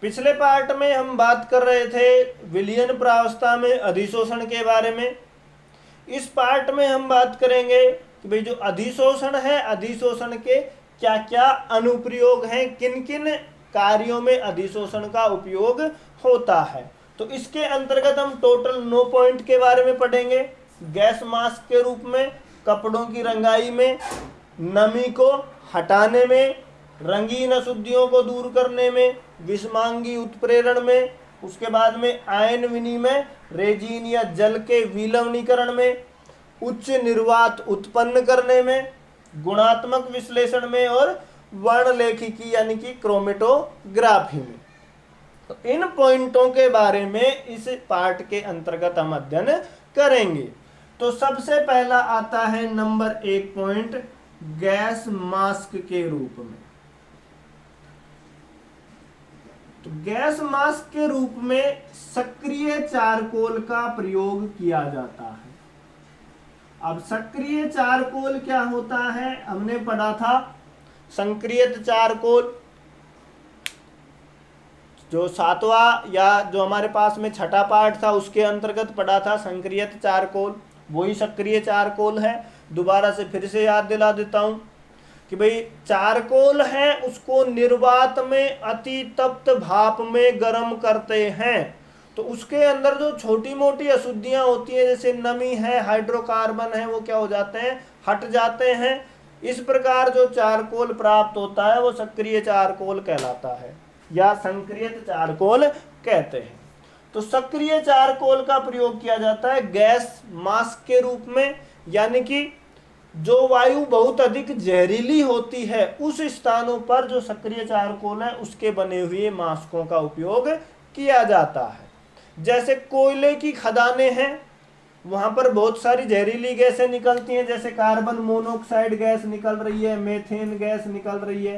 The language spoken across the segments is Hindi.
पिछले पार्ट में हम बात कर रहे थे विलयन प्रावस्था में अधिशोषण के बारे में। इस पार्ट में हम बात करेंगे कि भाई जो अधिशोषण है, अधिशोषण के क्या क्या अनुप्रयोग हैं, किन किन कार्यों में अधिशोषण का उपयोग होता है। तो इसके अंतर्गत हम टोटल 9 पॉइंट के बारे में पढ़ेंगे। गैस मास्क के रूप में, कपड़ों की रंगाई में, नमी को हटाने में, रंगीन अशुद्धियों को दूर करने में, विषमांगी उत्प्रेरण में, उसके बाद में आयन विनिमय, रेजिन या जल के विलवनीकरण में, उच्च निर्वात उत्पन्न करने में, गुणात्मक विश्लेषण में और वर्णलेखिकी यानी कि क्रोमेटोग्राफी में। तो इन पॉइंटों के बारे में इस पार्ट के अंतर्गत हम अध्ययन करेंगे। तो सबसे पहला आता है नंबर 1 पॉइंट, गैस मास्क के रूप में। तो गैस मास्क के रूप में सक्रिय चारकोल का प्रयोग किया जाता है। अब सक्रिय चारकोल क्या होता है, हमने पढ़ा था संक्रियत चारकोल, जो 7वां या जो हमारे पास में 6ठा पार्ट था उसके अंतर्गत पढ़ा था संक्रियत चारकोल, वही सक्रिय चारकोल है। दोबारा से फिर से याद दिला देता हूं कि भाई चारकोल है उसको निर्वात में अति तप्त भाप में गर्म करते हैं, तो उसके अंदर जो छोटी मोटी अशुद्धियां होती हैं जैसे नमी है, हाइड्रोकार्बन है, वो क्या हो जाते हैं, हट जाते हैं। इस प्रकार जो चारकोल प्राप्त होता है वो सक्रिय चारकोल कहलाता है या संक्रियत चारकोल कहते हैं। तो सक्रिय चारकोल का प्रयोग किया जाता है गैस मास्क के रूप में, यानी कि जो वायु बहुत अधिक जहरीली होती है उस स्थानों पर जो सक्रिय चारकोल है उसके बने हुए मास्कों का उपयोग किया जाता है। जैसे कोयले की खदानें हैं, वहां पर बहुत सारी जहरीली गैसें निकलती हैं, जैसे कार्बन मोनोऑक्साइड गैस निकल रही है, मेथेन गैस निकल रही है।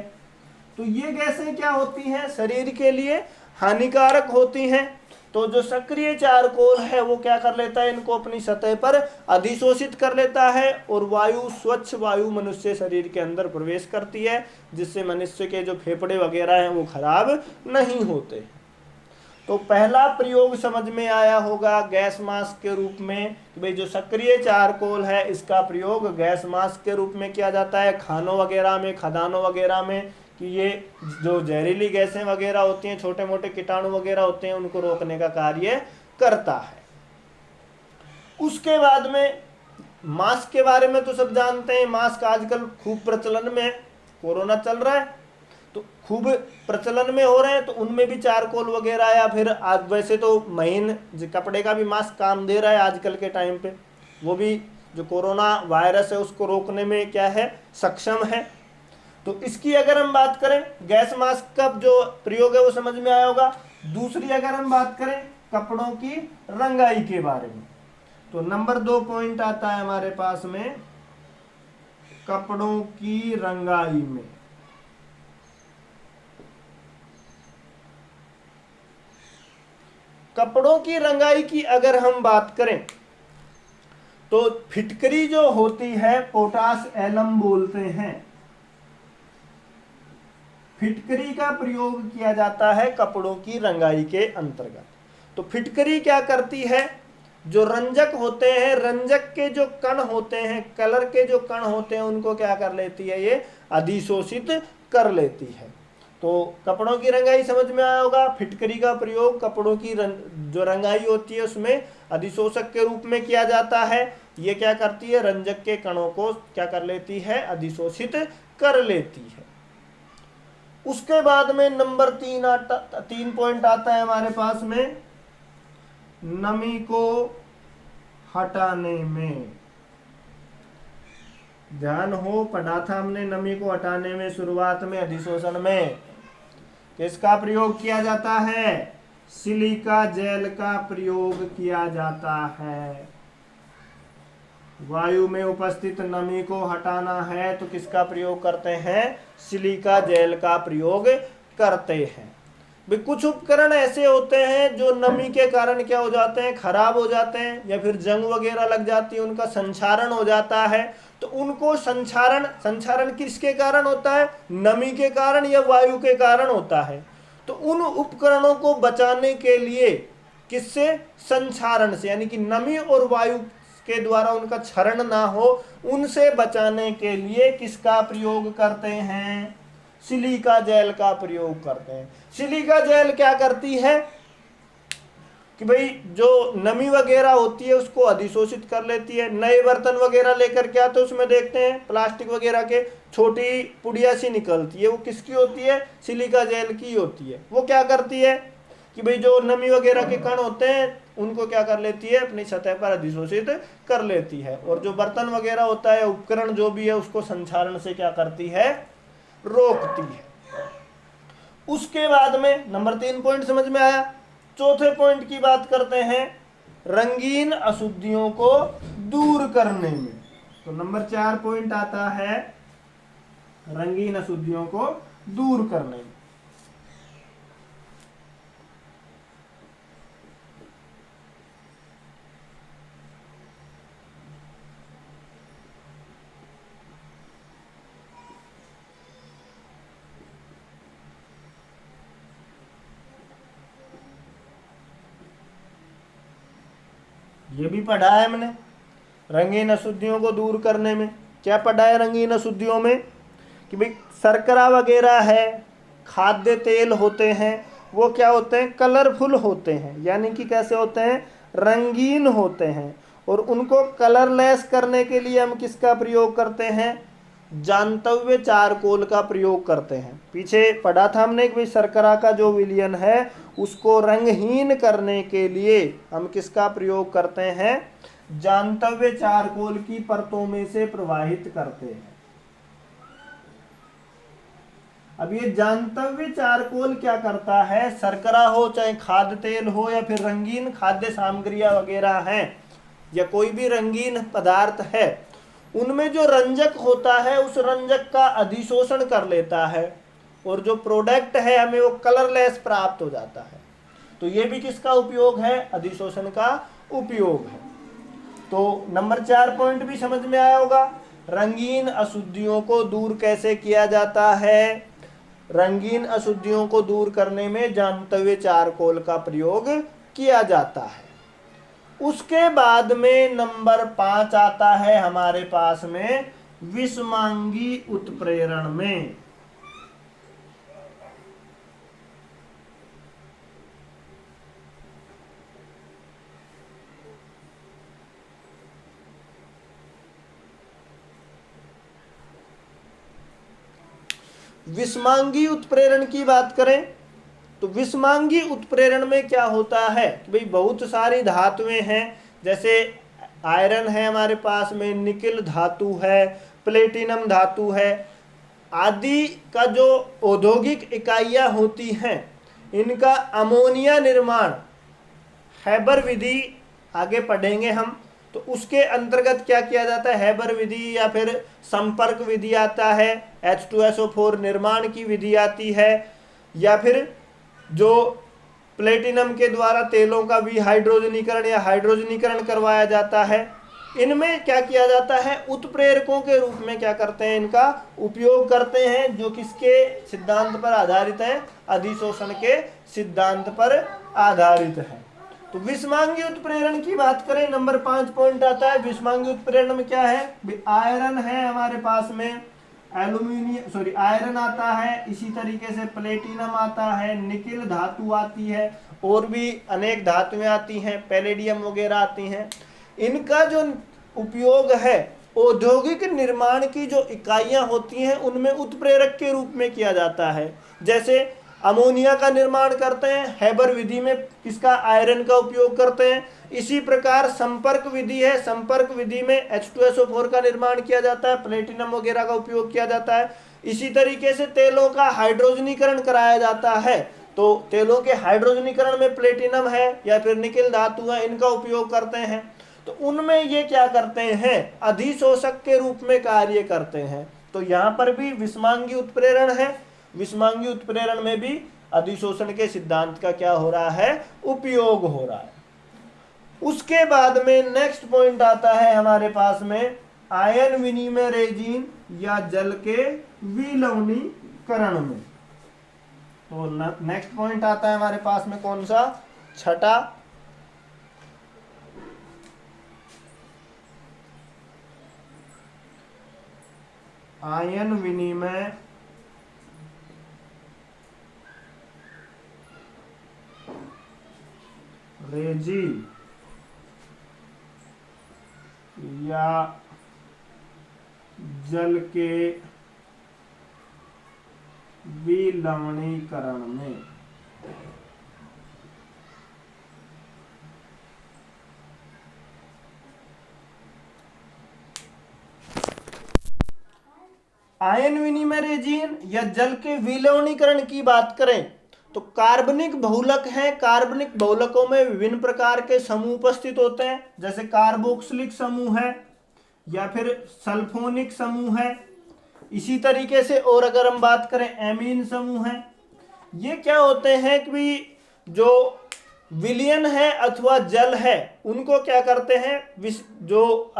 तो ये गैसें क्या होती हैं, शरीर के लिए हानिकारक होती हैं। तो जो सक्रिय चारकोल है वो क्या कर लेता है, इनको अपनी सतह पर अधिशोषित कर लेता है और वायु, स्वच्छ वायु मनुष्य शरीर के अंदर प्रवेश करती है, जिससे मनुष्य के जो फेफड़े वगैरह हैं वो खराब नहीं होते। तो पहला प्रयोग समझ में आया होगा गैस मास्क के रूप में कि भाई जो सक्रिय चारकोल है इसका प्रयोग गैस मास्क के रूप में किया जाता है खानों वगैरह में, खदानों वगैरह में, कि ये जो जहरीली गैसें वगैरह होती हैं, छोटे मोटे कीटाणु वगैरह होते हैं, उनको रोकने का कार्य करता है। उसके बाद में मास्क के बारे में तो सब जानते हैं, मास्क आजकल खूब प्रचलन में है, कोरोना चल रहा है तो खूब प्रचलन में हो रहे हैं, तो उनमें भी चारकोल वगैरह या फिर आज वैसे तो महीन कपड़े का भी मास्क काम दे रहा है आजकल के टाइम पे, वो भी जो कोरोना वायरस है उसको रोकने में क्या है, सक्षम है। तो इसकी अगर हम बात करें, गैस मास्क का जो प्रयोग है वो समझ में आया होगा। दूसरी अगर हम बात करें कपड़ों की रंगाई के बारे में, तो नंबर 2 पॉइंट आता है हमारे पास में कपड़ों की रंगाई में। कपड़ों की रंगाई की अगर हम बात करें तो फिटकरी जो होती है पोटास एलम बोलते हैं, फिटकरी का प्रयोग किया जाता है कपड़ों की रंगाई के अंतर्गत। तो फिटकरी क्या करती है, जो रंजक होते हैं, रंजक के जो कण होते हैं, कलर के जो कण होते हैं, उनको क्या कर लेती है, ये अधिशोषित कर लेती है। तो कपड़ों की रंगाई समझ में आया होगा। फिटकरी का प्रयोग कपड़ों की जो रंगाई होती है उसमें अधिशोषक के रूप में किया जाता है। ये क्या करती है, रंजक के कणों को क्या कर लेती है, अधिशोषित कर लेती है। उसके बाद में नंबर 3 पॉइंट आता है हमारे पास में नमी को हटाने में। ध्यान हो, पढ़ा था हमने नमी को हटाने में शुरुआत में अधिशोषण में किसका प्रयोग किया जाता है, सिलिका जेल का प्रयोग किया जाता है। वायु में उपस्थित नमी को हटाना है तो किसका प्रयोग करते हैं, सिलिका जेल का प्रयोग करते हैं। भी कुछ उपकरण ऐसे होते हैं जो नमी के कारण क्या हो जाते हैं, खराब हो जाते हैं, या फिर जंग वगैरह लग जाती है, उनका संक्षारण हो जाता है। तो उनको संक्षारण किसके कारण होता है, नमी के कारण या वायु के कारण होता है। तो उन उपकरणों को बचाने के लिए किससे? संक्षारण से, यानी कि नमी और वायु के द्वारा उनका क्षरण ना हो, उनसे बचाने के लिए किसका प्रयोग करते हैं? सिलिका जेल का प्रयोग करते हैं। सिलिका जेल क्या करती है कि भाई जो नमी वगैरह होती है उसको अधिशोषित कर लेती है। नए बर्तन वगैरह लेकर के आते उसमें देखते हैं प्लास्टिक वगैरह के छोटी पुड़िया सी निकलती है, वो किसकी होती है? सिलिका जेल की होती है। वो क्या करती है कि भाई जो नमी वगैरह के कण होते हैं उनको क्या कर लेती है? अपनी सतह पर अधिशोषित कर लेती है। और जो बर्तन वगैरह होता है, उपकरण जो भी है, उसको संक्षारण से क्या करती है? रोकती है। उसके बाद में नंबर 3 पॉइंट समझ में आया। चौथे पॉइंट की बात करते हैं रंगीन अशुद्धियों को दूर करने में। तो नंबर 4 पॉइंट आता है रंगीन अशुद्धियों को दूर करने में। ये भी पढ़ा है हमने रंगीन अशुद्धियों को दूर करने में। क्या पढ़ा है रंगीन अशुद्धियों में? कि भाई शर्करा वगैरह है, खाद्य तेल होते हैं, वो क्या होते हैं? कलरफुल होते हैं, यानी कि कैसे होते हैं? रंगीन होते हैं। और उनको कलरलेस करने के लिए हम किसका प्रयोग करते हैं? जानतव्य चारकोल का प्रयोग करते हैं। पीछे पढ़ा था हमने कि भाई शर्करा का जो विलयन है उसको रंगहीन करने के लिए हम किसका प्रयोग करते हैं? जानतव्य चारकोल की परतों में से प्रवाहित करते हैं। अब ये जानतव्य चारकोल क्या करता है? शर्करा हो, चाहे खाद्य तेल हो, या फिर रंगीन खाद्य सामग्रियां वगैरह हैं, या कोई भी रंगीन पदार्थ है, उनमें जो रंजक होता है उस रंजक का अधिशोषण कर लेता है और जो प्रोडक्ट है हमें वो कलरलेस प्राप्त हो जाता है। तो ये भी किसका उपयोग है? अधिशोषण का उपयोग है। तो नंबर 4 पॉइंट भी समझ में आया होगा। रंगीन अशुद्धियों को दूर कैसे किया जाता है? रंगीन अशुद्धियों को दूर करने में जानतव्य चारकोल का प्रयोग किया जाता है। उसके बाद में नंबर 5 आता है हमारे पास में विषमांगी उत्प्रेरण में। विषमांगी उत्प्रेरण की बात करें तो विषमांगी उत्प्रेरण में क्या होता है कि भाई बहुत सारी धातुएं हैं, जैसे आयरन है हमारे पास में, निकिल धातु है, प्लेटिनम धातु है आदि का जो औद्योगिक इकाइयां होती हैं, इनका अमोनिया निर्माण हैबर विधि आगे पढ़ेंगे हम, तो उसके अंतर्गत क्या किया जाता है? हैबर विधि या फिर संपर्क विधि आता है, H2SO4 निर्माण की विधि आती है, या फिर जो प्लेटिनम के द्वारा तेलों का विहाइड्रोजनीकरण या हाइड्रोजनीकरण करवाया जाता है। इनमें क्या किया जाता है? उत्प्रेरकों के रूप में क्या करते हैं? इनका उपयोग करते हैं, जो किसके सिद्धांत पर आधारित है? अधिशोषण के सिद्धांत पर आधारित है। तो विषमांगी उत्प्रेरण की बात करें, नंबर 5 पॉइंट आता है विषमांगी उत्प्रेरण में क्या है? आयरन है हमारे पास में, आयरन आता है, इसी तरीके से प्लेटिनम आता है, निकिल धातु आती है, और भी अनेक धातुएं आती हैं, पैलेडियम वगैरह आती हैं। इनका जो उपयोग है औद्योगिक निर्माण की जो इकाइयां होती हैं उनमें उत्प्रेरक के रूप में किया जाता है। जैसे अमोनिया का निर्माण करते हैं, हैबर विधि में किसका? आयरन का उपयोग करते हैं। इसी प्रकार संपर्क विधि है, संपर्क विधि में H2SO4 का निर्माण किया जाता है, प्लेटिनम वगैरह का उपयोग किया जाता है। इसी तरीके से तेलों का हाइड्रोजनीकरण कराया जाता है, तो तेलों के हाइड्रोजनीकरण में प्लेटिनम है या फिर निकिल धातु है, इनका उपयोग करते हैं। तो उनमें ये क्या करते हैं? अधिशोषक के रूप में कार्य करते हैं। तो यहाँ पर भी विषमांगी उत्प्रेरण है, विषमांगी उत्प्रेरण में भी अधिशोषण के सिद्धांत का क्या हो रहा है? उपयोग हो रहा है। उसके बाद में नेक्स्ट पॉइंट आता है हमारे पास में आयन विनिमय रेजिन या जल के विलवणीकरण में। तो नेक्स्ट पॉइंट आता है हमारे पास में कौन सा, छठा, आयन विनिमय रेजिन या जल के विलवणीकरण में आयन विनिमय रेजिन या जल के विलवणीकरण की बात करें तो कार्बनिक बहुलक हैं। कार्बनिक बहुलकों में विभिन्न प्रकार के समूह उपस्थित होते हैं, जैसे कार्बोक्सिलिक समूह है या फिर सल्फोनिक समूह है। इसी तरीके से और अगर हम बात करें एमीन समूह है। ये क्या होते हैं कि जो विलयन है अथवा जल है उनको क्या करते हैं, जो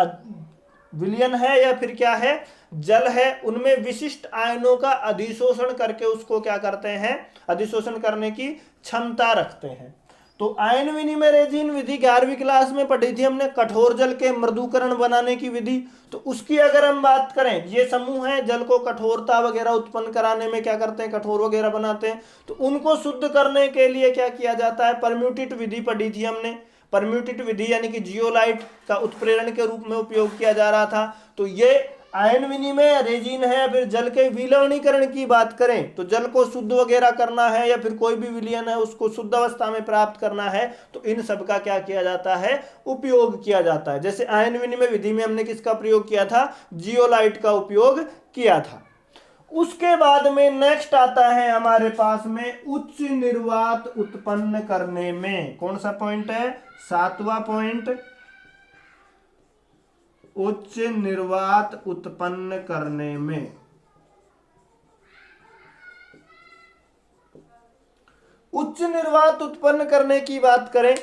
विलयन है या फिर क्या है जल है, उनमें विशिष्ट आयनों का अधिशोषण करके उसको क्या करते हैं, अधिशोषण करने की क्षमता रखते हैं। तो आयन विनिमय रेजिन विधि 11वीं क्लास में पढ़ी थी हमने, कठोर जल के मृदुकरण बनाने की विधि। तो उसकी अगर हम बात करें, ये समूह है जल को कठोरता वगैरह उत्पन्न कराने में क्या करते हैं, कठोर वगैरह बनाते हैं। तो उनको शुद्ध करने के लिए क्या किया जाता है, परम्यूटेट विधि पढ़ी थी हमने। परम्यूटेट विधि यानी कि जियोलाइट का उत्प्रेरण के रूप में उपयोग किया जा रहा था। तो ये आयन विनिमय रेजिन है। फिर जल के विलवणीकरण की बात करें तो जल को शुद्ध वगैरह करना है या फिर कोई भी विलयन है उसको शुद्ध अवस्था में प्राप्त करना है, तो इन सब का क्या किया जाता है, उपयोग किया जाता है। जैसे आयन विनिमय विधि में हमने किसका प्रयोग किया था, जियोलाइट का उपयोग किया था। उसके बाद में नेक्स्ट आता है हमारे पास में उच्च निर्वात उत्पन्न करने में। कौन सा पॉइंट है, 7वां पॉइंट, उच्च निर्वात उत्पन्न करने में। उच्च निर्वात उत्पन्न करने की बात करें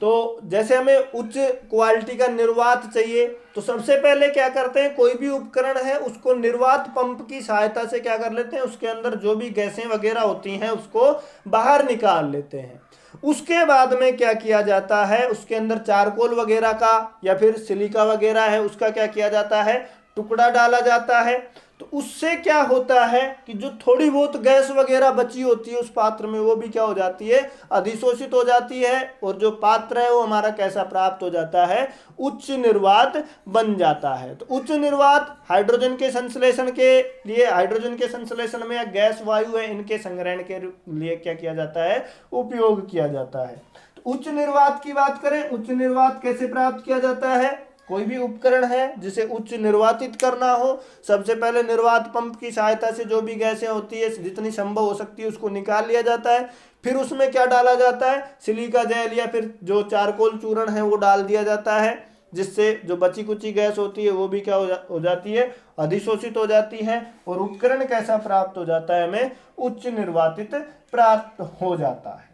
तो जैसे हमें उच्च क्वालिटी का निर्वात चाहिए तो सबसे पहले क्या करते हैं, कोई भी उपकरण है उसको निर्वात पंप की सहायता से क्या कर लेते हैं, उसके अंदर जो भी गैसें वगैरह होती हैं उसको बाहर निकाल लेते हैं। उसके बाद में क्या किया जाता है, उसके अंदर चारकोल वगैरह का या फिर सिलिका वगैरह है उसका क्या किया जाता है, टुकड़ा डाला जाता है। तो उससे क्या होता है कि जो थोड़ी बहुत गैस वगैरह बची होती है उस पात्र में वो भी क्या हो जाती है, अधिशोषित हो जाती है, और जो पात्र है वो हमारा कैसा प्राप्त हो जाता है, उच्च निर्वात बन जाता है। तो उच्च निर्वात हाइड्रोजन के संश्लेषण के लिए, हाइड्रोजन के संश्लेषण में या गैस वायु है इनके संग्रहण के लिए क्या किया जाता है, उपयोग किया जाता है। तो उच्च निर्वात की बात करें, उच्च निर्वात कैसे प्राप्त किया जाता है, कोई भी उपकरण है जिसे उच्च निर्वातित करना हो, सबसे पहले निर्वात पंप की सहायता से जो भी गैसें होती है जितनी संभव हो सकती है उसको निकाल लिया जाता है। फिर उसमें क्या डाला जाता है, सिलिका जेल या फिर जो चारकोल चूर्ण है वो डाल दिया जाता है, जिससे जो बची कुची गैस होती है वो भी क्या हो जाती है, अधिशोषित हो जाती है, और उपकरण कैसा प्राप्त हो जाता है, हमें उच्च निर्वातित प्राप्त हो जाता है।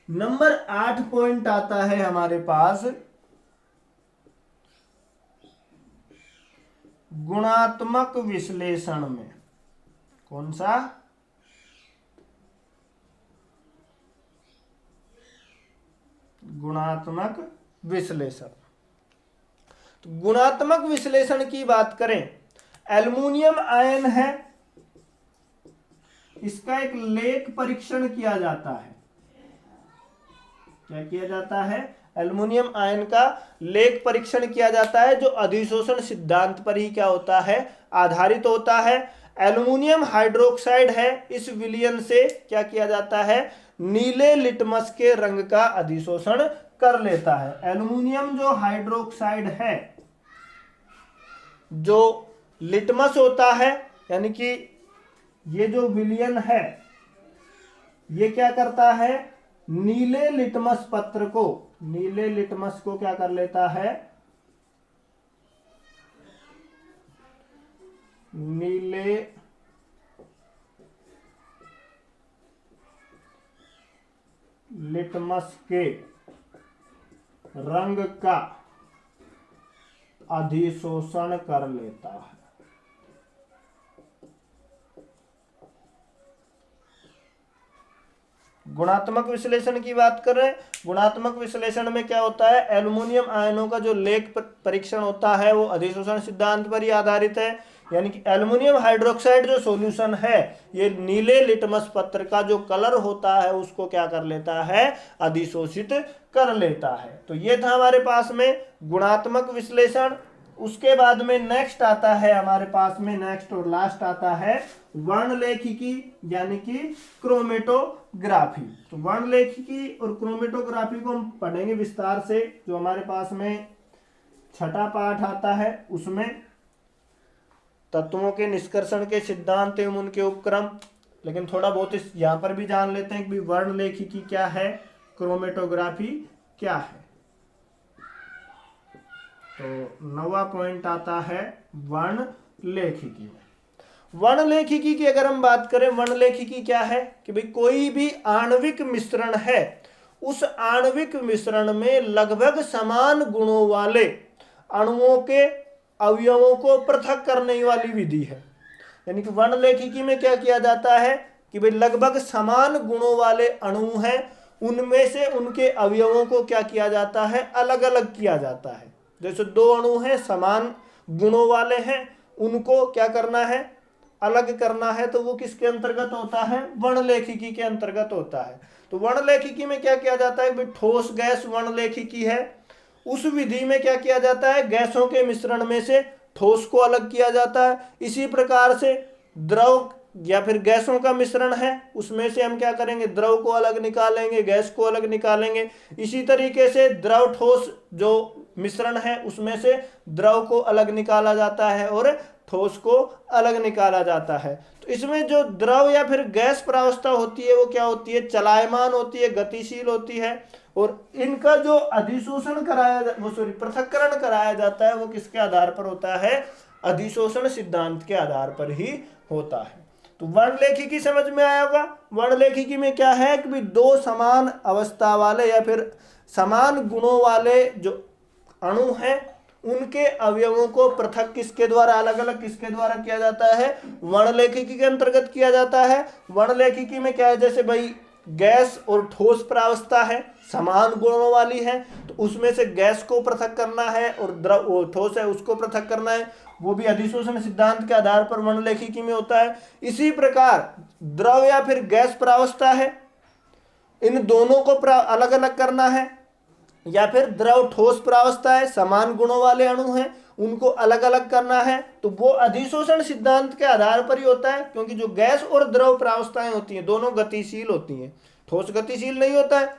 नंबर 8 पॉइंट आता है हमारे पास गुणात्मक विश्लेषण में। कौन सा, गुणात्मक विश्लेषण। तो गुणात्मक विश्लेषण की बात करें, एल्युमिनियम आयन है, इसका एक लेख परीक्षण किया जाता है। क्या किया जाता है, एल्युमिनियम आयन का लेख परीक्षण किया जाता है, जो अधिशोषण सिद्धांत पर ही क्या होता है, आधारित होता है। एल्युमिनियम हाइड्रोक्साइड है, इस विलयन से क्या किया जाता है, नीले लिटमस के रंग का अधिशोषण कर लेता है। एल्युमिनियम जो हाइड्रोक्साइड है, जो लिटमस होता है, यानी कि ये जो विलयन है ये क्या करता है, नीले लिटमस पत्र को, नीले लिटमस को क्या कर लेता है, नीले लिटमस के रंग का अधिशोषण कर लेता है। गुणात्मक विश्लेषण की बात कर रहे हैं। गुणात्मक विश्लेषण में क्या होता है, एल्युमिनियम आयनों का जो लेख परीक्षण होता है वो अधिशोषण सिद्धांत पर ही आधारित है। यानी कि एल्युमिनियम हाइड्रोक्साइड जो सॉल्यूशन है, ये नीले लिटमस पत्र का जो कलर होता है उसको क्या कर लेता है, अधिशोषित कर लेता है। तो ये था हमारे पास में गुणात्मक विश्लेषण। उसके बाद में नेक्स्ट आता है हमारे पास में, नेक्स्ट और लास्ट आता है वर्णलेखिकी यानी कि क्रोमेटोग्राफी। तो वर्णलेखिकी और क्रोमेटोग्राफी को हम पढ़ेंगे विस्तार से, जो हमारे पास में छठा पाठ आता है उसमें तत्वों के निष्कर्षण के सिद्धांत एवं उनके उपक्रम। लेकिन थोड़ा बहुत इस यहाँ पर भी जान लेते हैं कि वर्णलेखिकी क्या है, क्रोमेटोग्राफी क्या है। तो 9वां पॉइंट आता है वर्णलेखिकी। वर्णलेखिकी की अगर हम बात करें, वर्णलेखिकी क्या है कि भाई कोई भी आणविक मिश्रण है, उस आणविक मिश्रण में लगभग समान गुणों वाले अणुओं के अवयवों को पृथक करने वाली विधि है। यानी कि वर्णलेखिकी में क्या किया जाता है कि भाई लगभग समान गुणों वाले अणु हैं, उनमें से उनके अवयवों को क्या किया जाता है, अलग अलग किया जाता है। जैसे दो अणु हैं समान गुणों वाले हैं, उनको क्या करना है, अलग करना है, तो वो किसके अंतर्गत होता है, वर्णलेखिकी के अंतर्गत होता है। तो वर्णलेखिकी में क्या किया जाता है, भाई ठोस गैस वर्णलेखिकी है, उस विधि में क्या किया जाता है, गैसों के मिश्रण में से ठोस को अलग किया जाता है। इसी प्रकार से द्रव या फिर गैसों का मिश्रण है, उसमें से हम क्या करेंगे, द्रव को अलग निकालेंगे, गैस को अलग निकालेंगे। इसी तरीके से द्रव ठोस जो मिश्रण है उसमें से द्रव को अलग निकाला जाता है और ठोस को अलग निकाला जाता है। तो इसमें जो द्रव या फिर गैस प्रावस्था होती है वो क्या होती है, चलायमान होती है, गतिशील होती है। और इनका जो अधिशोषण कराया पृथक्करण कराया जाता है वो किसके आधार पर होता है, अधिशोषण सिद्धांत के आधार पर ही होता है। तो वर्णलेखिकी समझ में आया होगा। वर्णलेखिकी में क्या है कि दो समान अवस्था वाले या फिर समान गुणों वाले जो अणु हैं, उनके अवयवों को पृथक किसके द्वारा, अलग अलग किसके द्वारा किया जाता है, वर्णलेखिकी के अंतर्गत किया जाता है। वर्णलेखिकी में क्या है, जैसे भाई गैस और ठोस प्रावस्था है, समान गुणों वाली है, तो उसमें से गैस को पृथक करना है और द्रव ठोस है उसको पृथक करना है, वो भी अधिशोषण सिद्धांत के आधार पर वर्णलेखिकी में होता है। इसी प्रकार द्रव या फिर गैस प्रावस्था है, इन दोनों को अलग अलग करना है, या फिर द्रव ठोस प्रावस्था है, समान गुणों वाले अणु हैं, उनको अलग अलग करना है, तो वो अधिशोषण सिद्धांत के आधार पर ही होता है। क्योंकि जो गैस और द्रव प्रावस्थाएं होती हैं दोनों गतिशील होती हैं, ठोस गतिशील नहीं होता है।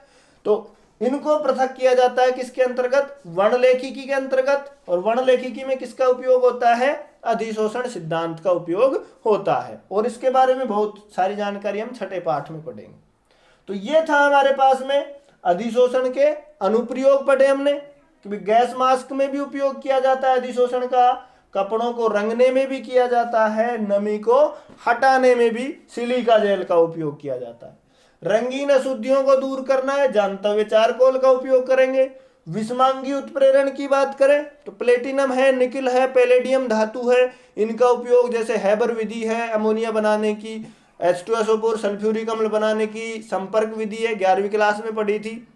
तो इनको पृथक किया जाता है किसके अंतर्गत, वर्णलेखिकी के अंतर्गत। और वर्णलेखिकी में किसका उपयोग होता है, अधिशोषण सिद्धांत का उपयोग होता है। और इसके बारे में बहुत सारी जानकारी हम छठे पाठ में पढ़ेंगे। तो ये था हमारे पास में अधिशोषण के अनुप्रयोग पढ़े हमने कि गैस मास्क में भी उपयोग किया जाता है अधिशोषण का, कपड़ों को रंगने में भी किया जाता है, नमी को हटाने में भी सिलिका जेल का उपयोग किया जाता है। रंगीन अशुद्धियों को दूर करना है, जानतव्य चारकोल का उपयोग करेंगे। विषमांगी उत्प्रेरण की बात करें तो प्लेटिनम है, निकिल है, पैलेडियम धातु है, इनका उपयोग जैसे हैबर विधि है अमोनिया बनाने की, H2SO4 सल्फ्यूरिक अम्ल बनाने की संपर्क विधि है, 11वीं क्लास में पढ़ी थी।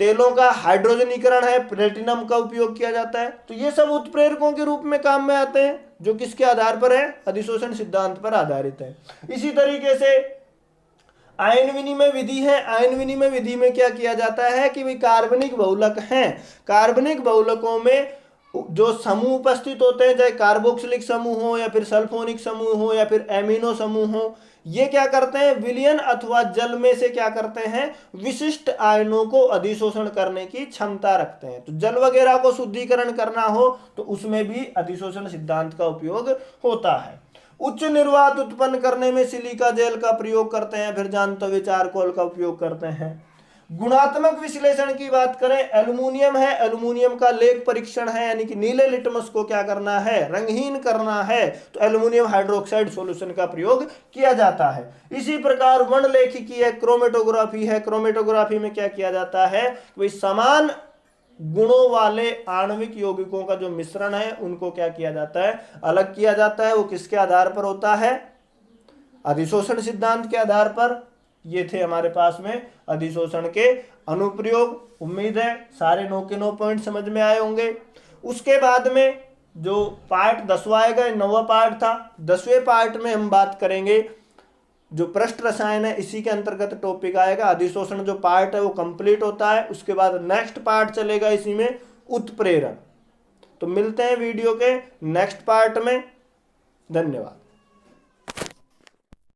तेलों का हाइड्रोजनीकरण है, प्लेटिनम का उपयोग किया जाता है। तो ये सब उत्प्रेरकों के रूप में काम में आते हैं, जो किसके आधार पर है, अधिशोषण सिद्धांत पर आधारित है। इसी तरीके से आयन विनिमय विधि है। आयन विनिमय विधि में क्या किया जाता है कि भाई कार्बनिक बहुलक हैं, कार्बनिक बहुलकों में जो समूह उपस्थित होते हैं, चाहे कार्बोक्सिलिक समूह हो या फिर सल्फोनिक समूह हो या फिर एमिनो समूह हो, ये क्या करते हैं, विलयन अथवा जल में से क्या करते हैं, विशिष्ट आयनों को अधिशोषण करने की क्षमता रखते हैं। तो जल वगैरह को शुद्धिकरण करना हो तो उसमें भी अधिशोषण सिद्धांत का उपयोग होता है। उच्च निर्वात उत्पन्न करने में सिलिका जेल का प्रयोग करते हैं, फिर जानतव्य चारकोल का उपयोग करते हैं। गुणात्मक विश्लेषण की बात करें, एल्युमिनियम है, एल्युमिनियम का लेख परीक्षण है, यानी कि नीले लिटमस को क्या करना है, रंगहीन करना है, तो एल्युमिनियम हाइड्रोक्साइड सॉल्यूशन का प्रयोग किया जाता है। इसी प्रकार वर्णलेखिकी है, क्रोमेटोग्राफी है। क्रोमेटोग्राफी में क्या किया जाता है, वही समान गुणों वाले आणविक यौगिकों का जो मिश्रण है उनको क्या किया जाता है, अलग किया जाता है। वो किसके आधार पर होता है, अधिशोषण सिद्धांत के आधार पर। ये थे हमारे पास में अधिशोषण के अनुप्रयोग। उम्मीद है सारे 9 के 9 पॉइंट समझ में आए होंगे। उसके बाद में जो पार्ट 10वां आएगा, 9वां पार्ट था, 10वें पार्ट में हम बात करेंगे जो पृष्ठ रसायन है, इसी के अंतर्गत टॉपिक आएगा। अधिशोषण जो पार्ट है वो कंप्लीट होता है। उसके बाद नेक्स्ट पार्ट चलेगा इसी में, उत्प्रेरण। तो मिलते हैं वीडियो के नेक्स्ट पार्ट में। धन्यवाद।